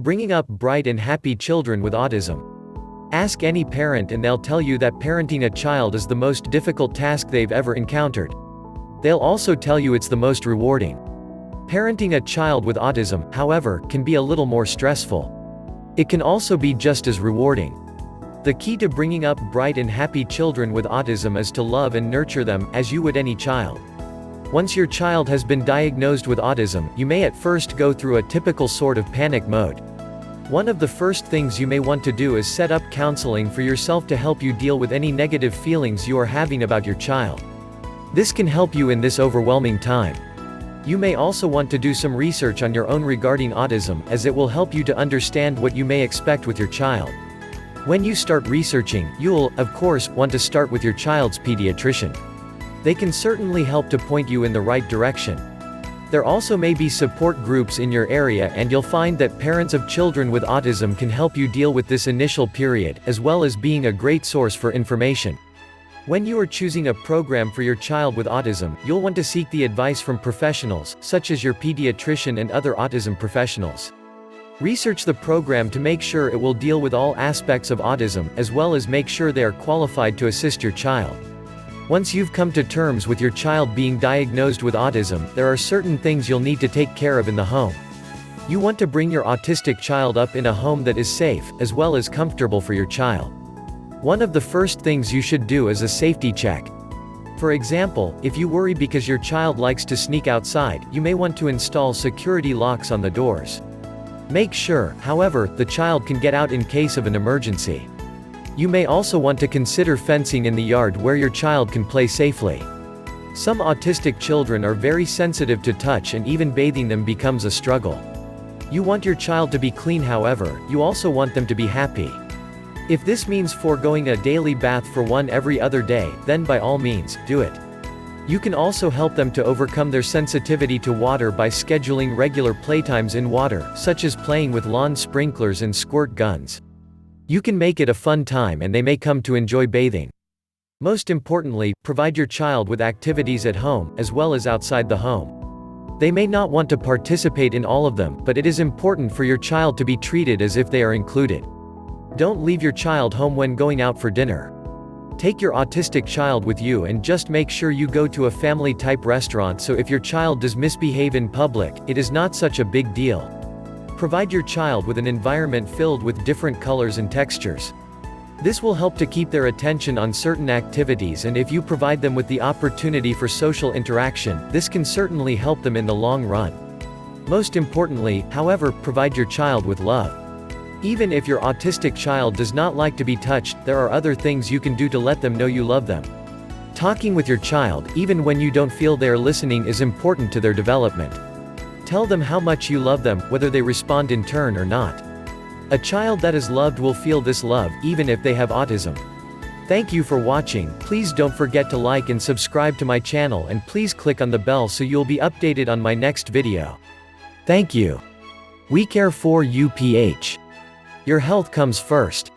Bringing up bright and happy children with autism. Ask any parent and they'll tell you that parenting a child is the most difficult task they've ever encountered. They'll also tell you it's the most rewarding. Parenting a child with autism, however, can be a little more stressful. It can also be just as rewarding. The key to bringing up bright and happy children with autism is to love and nurture them, as you would any child. Once your child has been diagnosed with autism, you may at first go through a typical sort of panic mode. One of the first things you may want to do is set up counseling for yourself to help you deal with any negative feelings you are having about your child. This can help you in this overwhelming time. You may also want to do some research on your own regarding autism, as it will help you to understand what you may expect with your child. When you start researching, you'll, of course, want to start with your child's pediatrician. They can certainly help to point you in the right direction. There also may be support groups in your area, and you'll find that parents of children with autism can help you deal with this initial period, as well as being a great source for information. When you are choosing a program for your child with autism, you'll want to seek the advice from professionals, such as your pediatrician and other autism professionals. Research the program to make sure it will deal with all aspects of autism, as well as make sure they are qualified to assist your child. Once you've come to terms with your child being diagnosed with autism, there are certain things you'll need to take care of in the home. You want to bring your autistic child up in a home that is safe, as well as comfortable for your child. One of the first things you should do is a safety check. For example, if you worry because your child likes to sneak outside, you may want to install security locks on the doors. Make sure, however, the child can get out in case of an emergency. You may also want to consider fencing in the yard where your child can play safely. Some autistic children are very sensitive to touch, and even bathing them becomes a struggle. You want your child to be clean, however, you also want them to be happy. If this means foregoing a daily bath for one every other day, then by all means, do it. You can also help them to overcome their sensitivity to water by scheduling regular playtimes in water, such as playing with lawn sprinklers and squirt guns. You can make it a fun time and they may come to enjoy bathing. Most importantly, provide your child with activities at home, as well as outside the home. They may not want to participate in all of them, but it is important for your child to be treated as if they are included. Don't leave your child home when going out for dinner. Take your autistic child with you and just make sure you go to a family-type restaurant, so if your child does misbehave in public, it is not such a big deal. Provide your child with an environment filled with different colors and textures. This will help to keep their attention on certain activities, and if you provide them with the opportunity for social interaction, this can certainly help them in the long run. Most importantly, however, provide your child with love. Even if your autistic child does not like to be touched, there are other things you can do to let them know you love them. Talking with your child, even when you don't feel they are listening, is important to their development. Tell them how much you love them, whether they respond in turn or not. A child that is loved will feel this love, even if they have autism. Thank you for watching. Please don't forget to like and subscribe to my channel, and please click on the bell so you'll be updated on my next video. Thank you. WeCare for UPH. Your health comes first.